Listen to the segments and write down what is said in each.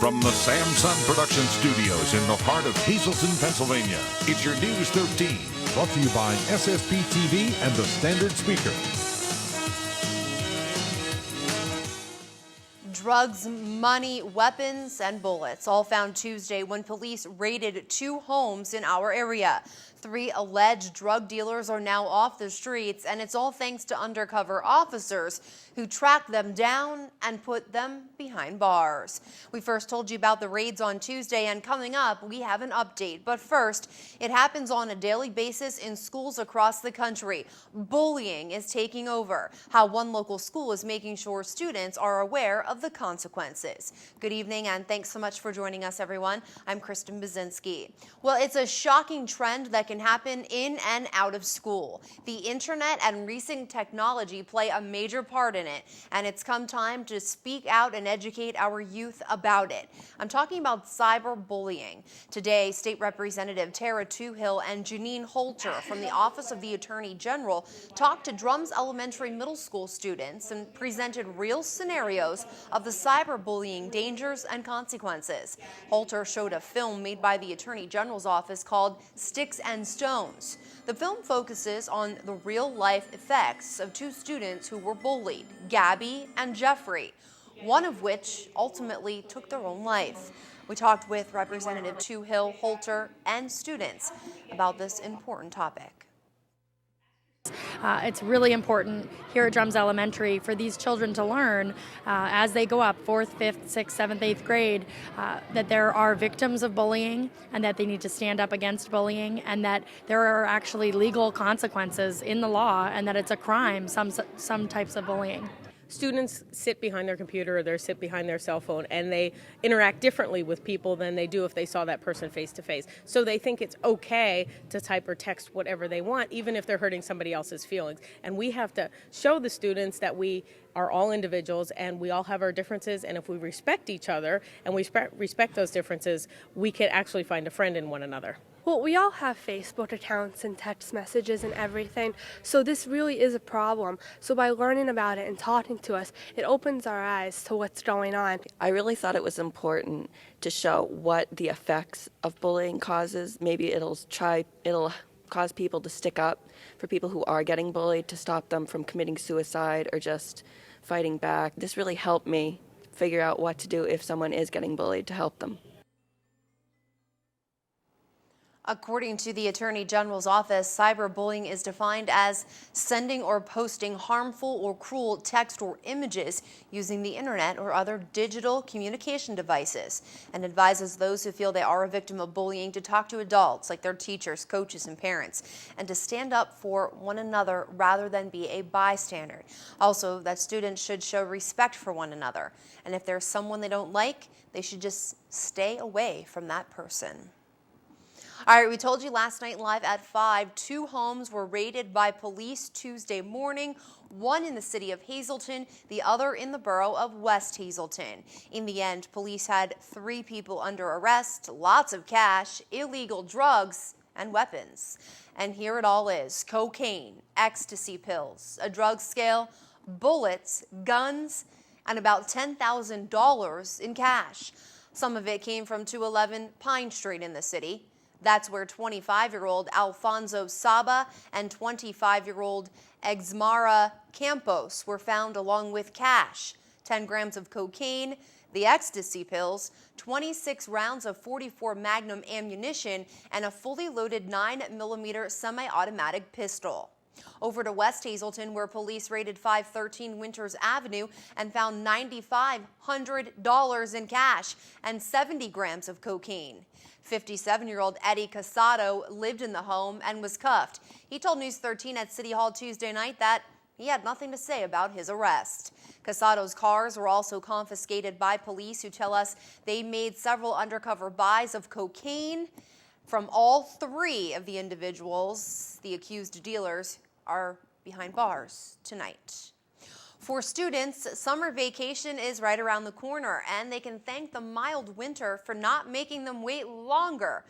From the Samson Production Studios in the heart of Hazleton, Pennsylvania, it's your News 13. Brought to you by SSP TV and the Standard Speaker. Drugs, money, weapons, and bullets all found Tuesday when police raided 2 homes in our area. 3 alleged drug dealers are now off the streets, and it's all thanks to undercover officers who tracked them down and put them behind bars. We first told you about the raids on Tuesday, and coming up, we have an update. But first, it happens on a daily basis in schools across the country. Bullying is taking over. How one local school is making sure students are aware of the consequences. Good evening, and thanks so much for joining us, everyone. I'm Kristen Bazinski. Well, it's a shocking trend that can happen in and out of school. The internet and recent technology play a major part in it, and it's come time to speak out and educate our youth about it. I'm talking about cyberbullying. Today, State Representative Tara Toohill and Janine Holter from the Office of the Attorney General talked to Drums Elementary Middle School students and presented real scenarios of the cyberbullying dangers and consequences. Holter showed a film made by the Attorney General's office called Sticks and Stones. The film focuses on the real-life effects of 2 students who were bullied, Gabby and Jeffrey, one of which ultimately took their own life. We talked with Representative Toohill, Holter, and students about this important topic. It's really important here at Drums Elementary for these children to learn as they go up 4th, 5th, 6th, 7th, 8th grade that there are victims of bullying and that they need to stand up against bullying and that there are actually legal consequences in the law and that it's a crime, some types of bullying. Students sit behind their computer or they sit behind their cell phone and they interact differently with people than they do if they saw that person face to face. So they think it's okay to type or text whatever they want, even if they're hurting somebody else's feelings. And we have to show the students that we are all individuals and we all have our differences, and if we respect each other and we respect those differences, we can actually find a friend in one another. Well, we all have Facebook accounts and text messages and everything, so this really is a problem. So by learning about it and talking to us, it opens our eyes to what's going on. I really thought it was important to show what the effects of bullying causes. Maybe it'll cause people to stick up for people who are getting bullied, to stop them from committing suicide or just fighting back. This really helped me figure out what to do if someone is getting bullied to help them. According to the Attorney General's office, cyberbullying is defined as sending or posting harmful or cruel text or images using the internet or other digital communication devices, and advises those who feel they are a victim of bullying to talk to adults like their teachers, coaches, and parents, and to stand up for one another rather than be a bystander. Also, that students should show respect for one another, and if there's someone they don't like, they should just stay away from that person. All right, we told you last night live at 5, 2 homes were raided by police Tuesday morning, one in the city of Hazleton, the other in the borough of West Hazleton. In the end, police had 3 people under arrest, lots of cash, illegal drugs, and weapons. And here it all is: cocaine, ecstasy pills, a drug scale, bullets, guns, and about $10,000 in cash. Some of it came from 211 Pine Street in the city. That's where 25-year-old Alfonso Saba and 25-year-old Exmara Campos were found, along with cash, 10 grams of cocaine, the ecstasy pills, 26 rounds of .44 Magnum ammunition, and a fully loaded 9mm semi-automatic pistol. Over to West Hazleton, where police raided 513 Winters Avenue and found $9,500 in cash and 70 grams of cocaine. 57-year-old Eddie Casado lived in the home and was cuffed. He told News 13 at City Hall Tuesday night that he had nothing to say about his arrest. Casado's cars were also confiscated by police, who tell us they made several undercover buys of cocaine from all 3 of the individuals. The accused dealers are behind bars tonight. For students, summer vacation is right around the corner, and they can thank the mild winter for not making them wait longer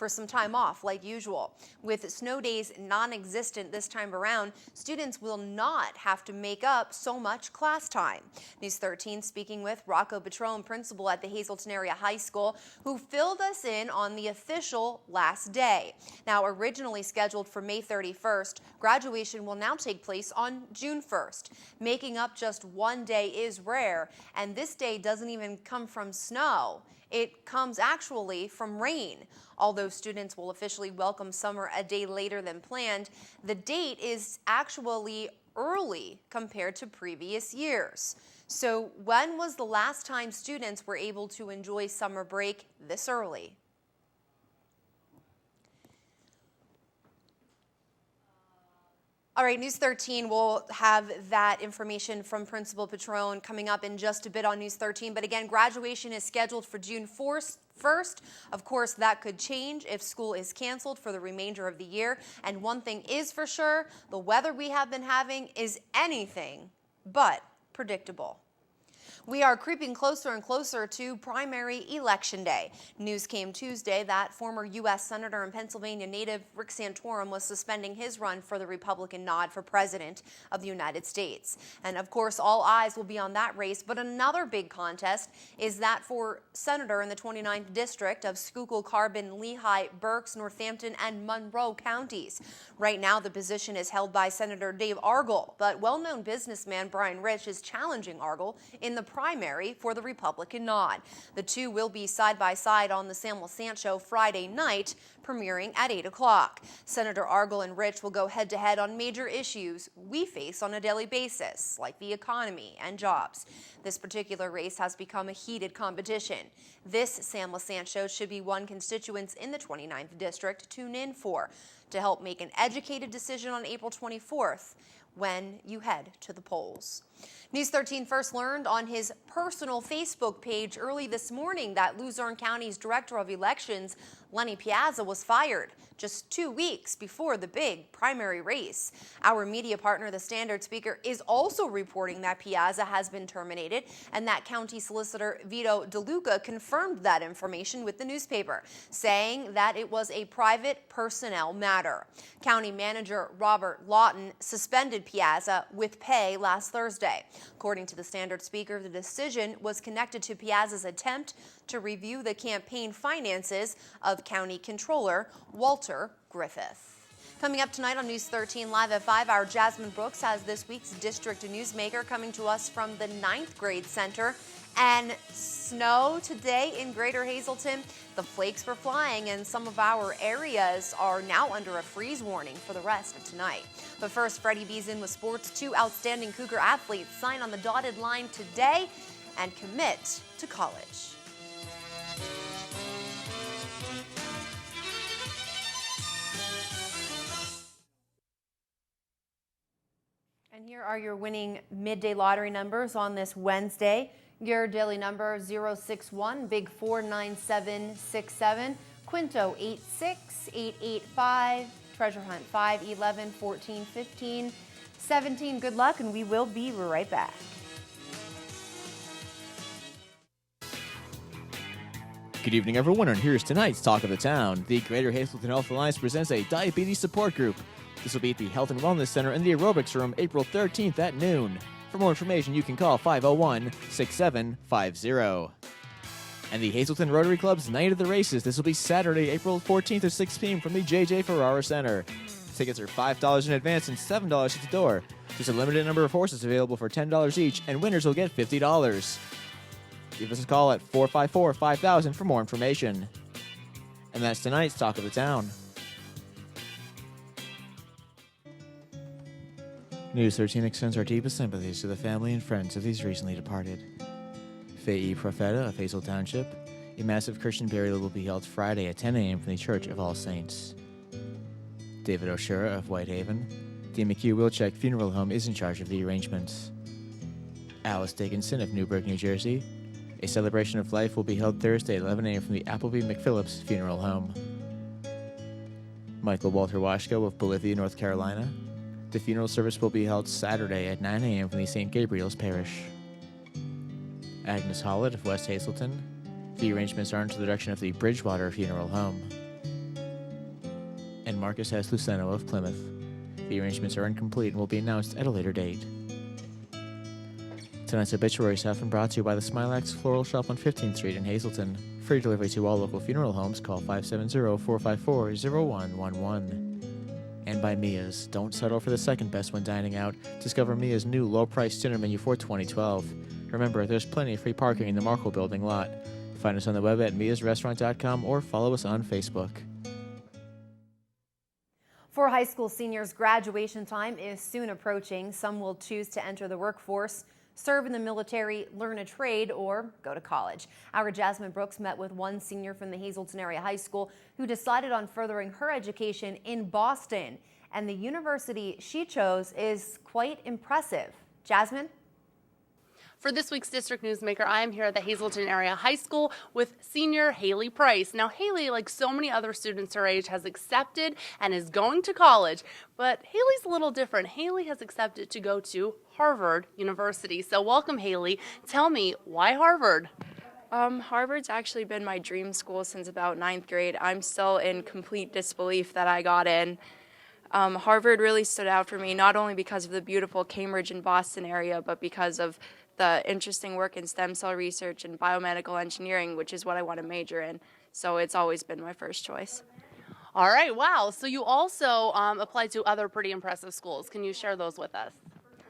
for some time off like usual. With snow days non-existent this time around, students will not have to make up so much class time. News 13 speaking with Rocco Petrone, principal at the Hazleton Area High School, who filled us in on the official last day. Now, originally scheduled for May 31st, graduation will now take place on June 1st. Making up just one day is rare, and this day doesn't even come from snow. It comes actually from rain. Although students will officially welcome summer a day later than planned, the date is actually early compared to previous years. So when was the last time students were able to enjoy summer break this early? All right, News 13 will have that information from Principal Petrone coming up in just a bit on News 13. But again, graduation is scheduled for June 1st. Of course, that could change if school is canceled for the remainder of the year. And one thing is for sure, the weather we have been having is anything but predictable. We are creeping closer and closer to primary election day. News came Tuesday that former U.S. Senator and Pennsylvania native Rick Santorum was suspending his run for the Republican nod for President of the United States. And of course, all eyes will be on that race. But another big contest is that for Senator in the 29th District of Schuylkill, Carbon, Lehigh, Berks, Northampton, and Monroe counties. Right now, the position is held by Senator Dave Argall, but well-known businessman Brian Rich is challenging Argall in the primary for the Republican nod. The two will be side by side on the Sam LaSant Show Friday night, premiering at 8 o'clock. Senator Argall and Rich will go head-to-head on major issues we face on a daily basis, like the economy and jobs. This particular race has become a heated competition. This Sam LaSant Show should be one constituents in the 29th District tune in for to help make an educated decision on April 24th when you head to the polls. News 13 first learned on his personal Facebook page early this morning that Luzerne County's Director of Elections, Lenny Piazza, was fired just 2 weeks before the big primary race. Our media partner, the Standard Speaker, is also reporting that Piazza has been terminated, and that County Solicitor Vito DeLuca confirmed that information with the newspaper, saying that it was a private personnel matter. County Manager Robert Lawton suspended Piazza with pay last Thursday. According to the Standard Speaker, the decision was connected to Piazza's attempt to review the campaign finances of County Controller Walter Griffith. Coming up tonight on News 13 Live at 5, our Jasmine Brooks has this week's District Newsmaker coming to us from the 9th grade center. And snow today in Greater Hazleton. The flakes were flying, and some of our areas are now under a freeze warning for the rest of tonight. But first, Freddie B's in with sports. Two outstanding Cougar athletes sign on the dotted line today and commit to college. And here are your winning midday lottery numbers on this Wednesday. Your daily number 061, Big 49767, Quinto 86885, Treasure Hunt 511 14 15 17. Good luck, and we will be right back. Good evening, everyone, and here's tonight's Talk of the Town. The Greater Hazleton Health Alliance presents a diabetes support group. This will be at the Health and Wellness Center in the Aerobics Room April 13th at noon. For more information, you can call 501-6750. And the Hazleton Rotary Club's Night of the Races. This will be Saturday, April 14th at 6 p.m. from the J.J. Ferrara Center. Tickets are $5 in advance and $7 at the door. There's a limited number of horses available for $10 each, and winners will get $50. Give us a call at 454-5000 for more information. And that's tonight's Talk of the Town. News 13 extends our deepest sympathies to the family and friends of these recently departed. Fei Profeta of Hazel Township. A massive Christian burial will be held Friday at 10 a.m. from the Church of All Saints. David Oshura of Whitehaven. The McHugh Wilczek Funeral Home is in charge of the arrangements. Alice Dickinson of Newburgh, New Jersey. A celebration of life will be held Thursday at 11 a.m. from the Appleby McPhillips Funeral Home. Michael Walter Washko of Bolivia, North Carolina. The funeral service will be held Saturday at 9 a.m. from the St. Gabriel's Parish. Agnes Hollett of West Hazleton. The arrangements are under the direction of the Bridgewater Funeral Home. Marcus S. Luceno of Plymouth. The arrangements are incomplete and will be announced at a later date. Tonight's obituaries have been brought to you by the Smilax Floral Shop on 15th Street in Hazleton. Free delivery to all local funeral homes. Call 570-454-0111. And by Mia's. Don't settle for the second best when dining out. Discover Mia's new low-priced dinner menu for 2012. Remember, there's plenty of free parking in the Markle Building lot. Find us on the web at miasrestaurant.com or follow us on Facebook. For high school seniors, graduation time is soon approaching. Some will choose to enter the workforce, serve in the military, learn a trade, or go to college. Our Jasmine Brooks met with one senior from the Hazleton Area High School who decided on furthering her education in Boston. And the university she chose is quite impressive. Jasmine? For this week's District Newsmaker, I am here at the Hazleton Area High School with senior Haley Price. Now, Haley, like so many other students her age, has accepted and is going to college. But Haley's a little different. Haley has accepted to go to Harvard University. So welcome, Haley. Tell me, why Harvard? Harvard's actually been my dream school since about 9th grade. I'm still in complete disbelief that I got in. Harvard really stood out for me, not only because of the beautiful Cambridge and Boston area, but because of the interesting work in stem cell research and biomedical engineering, which is what I want to major in. So it's always been my first choice. All right, wow. So you also applied to other pretty impressive schools. Can you share those with us?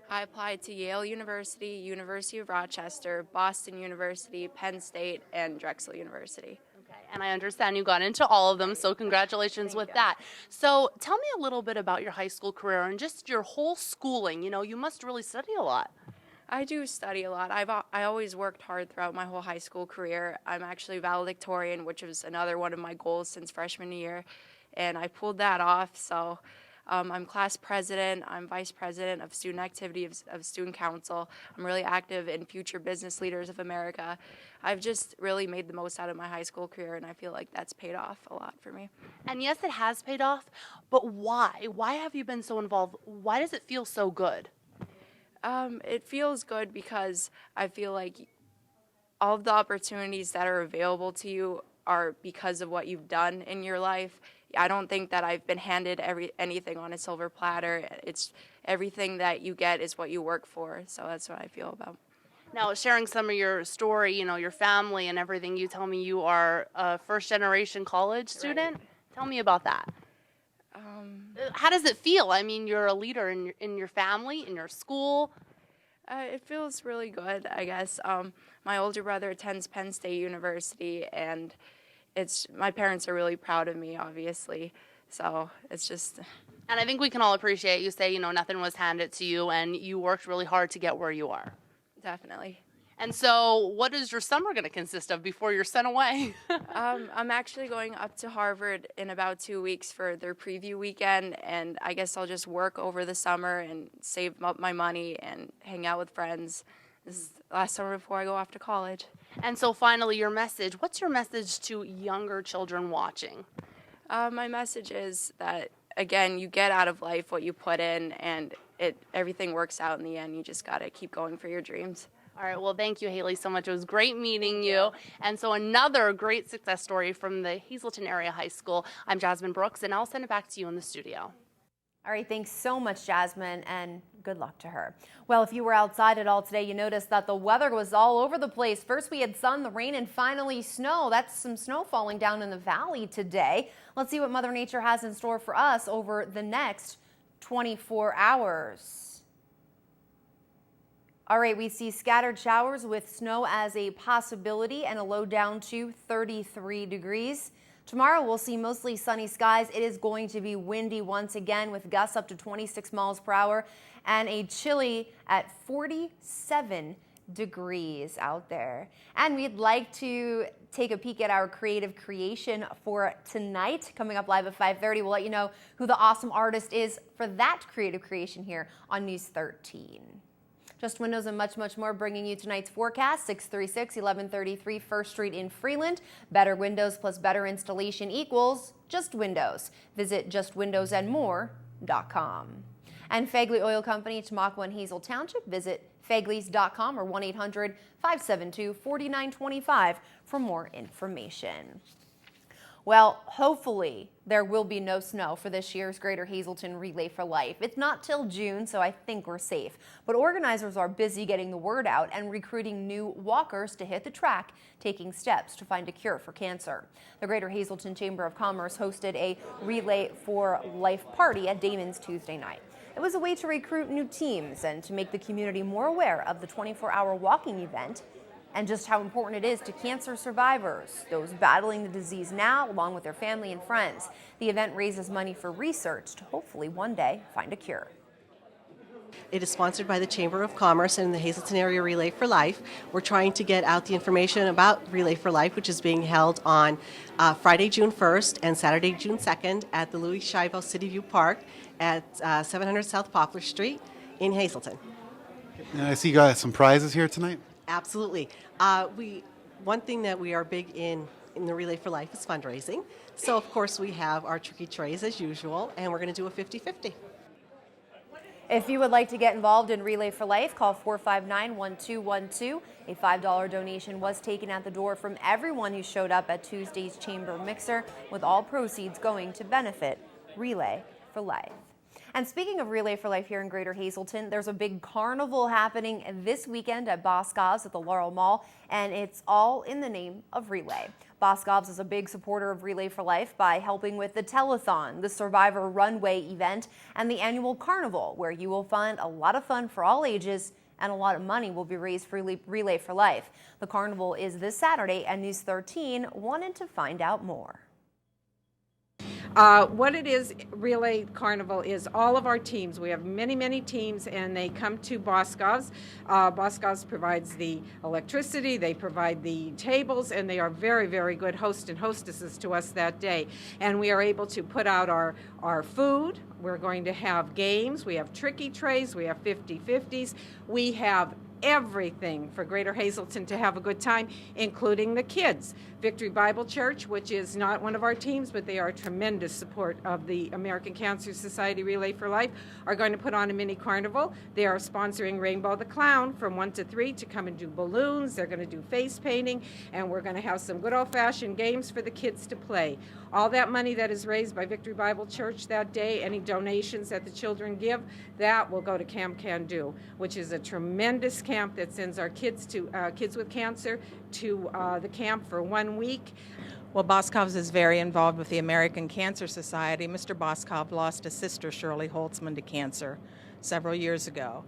I applied to Yale University, University of Rochester, Boston University, Penn State, and Drexel University. Okay, and I understand you got into all of them, so congratulations with that. So tell me a little bit about your high school career and just your whole schooling. You know, you must really study a lot. I do study a lot. I always worked hard throughout my whole high school career. I'm actually valedictorian, which was another one of my goals since freshman year, and I pulled that off. So I'm class president. I'm vice president of student activity of student council. I'm really active in Future Business Leaders of America. I've just really made the most out of my high school career, and I feel like that's paid off a lot for me. And yes, it has paid off, but why? Why have you been so involved? Why does it feel so good? It feels good because I feel like all of the opportunities that are available to you are because of what you've done in your life. I don't think that I've been handed anything on a silver platter. It's everything that you get is what you work for. So that's what I feel about. Now, sharing some of your story, you know, your family and everything, you tell me you are a first-generation college student. Right. Tell me about that. How does it feel? I mean, you're a leader in your family, in your school. It feels really good, I guess. My older brother attends Penn State University, and my parents are really proud of me, obviously. So it's just... And I think we can all appreciate you say, you know, nothing was handed to you, and you worked really hard to get where you are. Definitely. And so what is your summer going to consist of before you're sent away? I'm actually going up to Harvard in about 2 weeks for their preview weekend, and I guess I'll just work over the summer and save up my money and hang out with friends. This is the last summer before I go off to college. And so finally, your message. What's your message to younger children watching? My message is that, again, you get out of life what you put in, and everything works out in the end. You just got to keep going for your dreams. All right, well, thank you, Haley, so much. It was great meeting you. And so another great success story from the Hazleton Area High School. I'm Jasmine Brooks, and I'll send it back to you in the studio. All right, thanks so much, Jasmine, and good luck to her. Well, if you were outside at all today, you noticed that the weather was all over the place. First we had sun, the rain, and finally snow. That's some snow falling down in the valley today. Let's see what Mother Nature has in store for us over the next 24 hours. All right, we see scattered showers with snow as a possibility and a low down to 33 degrees. Tomorrow we'll see mostly sunny skies. It is going to be windy once again with gusts up to 26 miles per hour and a chilly at 47 degrees out there. And we'd like to take a peek at our creative creation for tonight. Coming up live at 5:30, we'll let you know who the awesome artist is for that creative creation here on News 13. Just Windows and much, much more bringing you tonight's forecast. 636-1133 First Street in Freeland. Better windows plus better installation equals Just Windows. Visit justwindowsandmore.com. And Fagley Oil Company, Tamaqua and Hazel Township. Visit fagleys.com or 1-800-572-4925 for more information. Well, hopefully there will be no snow for this year's Greater Hazleton Relay for Life. It's not till June, so I think we're safe. But organizers are busy getting the word out and recruiting new walkers to hit the track, taking steps to find a cure for cancer. The Greater Hazleton Chamber of Commerce hosted a Relay for Life party at Damon's Tuesday night. It was a way to recruit new teams and to make the community more aware of the 24-hour walking event and just how important it is to cancer survivors, those battling the disease now, along with their family and friends. The event raises money for research to hopefully one day find a cure. It is sponsored by the Chamber of Commerce and the Hazleton Area Relay for Life. We're trying to get out the information about Relay for Life, which is being held on Friday, June 1st and Saturday, June 2nd at the Louis Scheibel City View Park at 700 South Poplar Street in Hazleton. And I see you got some prizes here tonight. Absolutely. One thing that we are big in the Relay for Life is fundraising. So, of course, we have our tricky trays as usual, and we're going to do a 50-50. If you would like to get involved in Relay for Life, call 459-1212. A $5 donation was taken at the door from everyone who showed up at Tuesday's Chamber Mixer, with all proceeds going to benefit Relay for Life. And speaking of Relay for Life here in Greater Hazleton, there's a big carnival happening this weekend at Boscov's at the Laurel Mall, and it's all in the name of Relay. Boscov's is a big supporter of Relay for Life by helping with the telethon, the Survivor Runway event, and the annual carnival, where you will find a lot of fun for all ages and a lot of money will be raised for Relay for Life. The carnival is this Saturday, and News 13 wanted to find out more. What it is, Relay Carnival, is all of our teams. We have many, many teams, and they come to Boscov's. Boscov's provides the electricity, they provide the tables, and they are very, very good hosts and hostesses to us that day. And we are able to put out our food. We're going to have games. We have tricky trays. We have 50-50s. We have everything for Greater Hazleton to have a good time, including the kids. Victory Bible Church, which is not one of our teams, but they are a tremendous support of the American Cancer Society Relay for Life, are going to put on a mini carnival. They are sponsoring Rainbow the Clown from 1 to 3 to come and do balloons. They're going to do face painting, and we're going to have some good old-fashioned games for the kids to play. All that money that is raised by Victory Bible Church that day, any donations that the children give, that will go to Camp Can Do, which is a tremendous camp that sends our kids with cancer to the camp for 1 week. Well, Boscov's is very involved with the American Cancer Society. Mr. Boscov lost his sister, Shirley Holtzman, to cancer several years ago.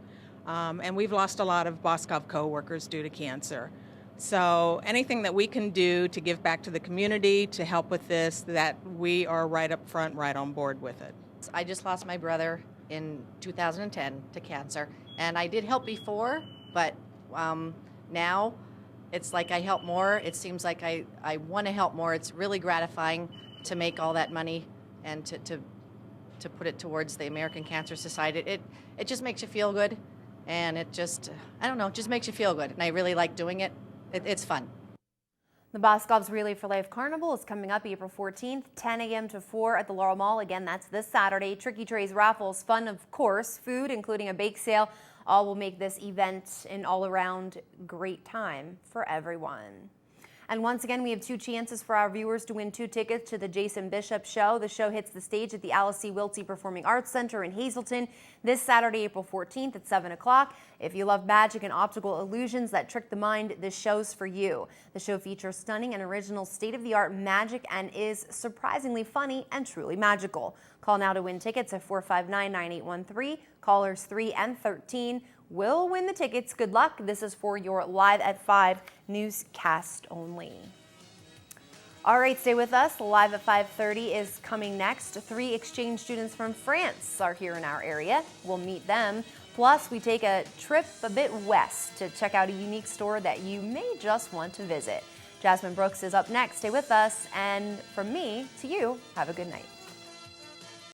And we've lost a lot of Boscov co-workers due to cancer. So anything that we can do to give back to the community, to help with this, that we are right up front, right on board with it. I just lost my brother in 2010 to cancer, and I did help before, but now it's like I help more. It seems like I want to help more. It's really gratifying to make all that money and to put it towards the American Cancer Society. It just makes you feel good, and it just, I don't know, it just makes you feel good, and I really like doing it. It's fun. The Boscov's Relay for Life Carnival is coming up April 14th, 10 a.m. to 4 at the Laurel Mall. Again, that's this Saturday. Tricky Trays, raffles, fun, of course, food, including a bake sale. All will make this event an all-around great time for everyone. And once again, we have 2 chances for our viewers to win 2 tickets to the Jason Bishop Show. The show hits the stage at the Alice C. Wiltsey Performing Arts Center in Hazleton this Saturday, April 14th at 7 o'clock. If you love magic and optical illusions that trick the mind, this show's for you. The show features stunning and original state-of-the-art magic and is surprisingly funny and truly magical. Call now to win tickets at 459-9813. Callers 3 and 13 will win the tickets. Good luck. This is for your Live at 5 newscast only. All right, stay with us. Live at 5:30 is coming next. 3 exchange students from France are here in our area. We'll meet them. Plus, we take a trip a bit west to check out a unique store that you may just want to visit. Jasmine Brooks is up next. Stay with us. And from me to you, have a good night.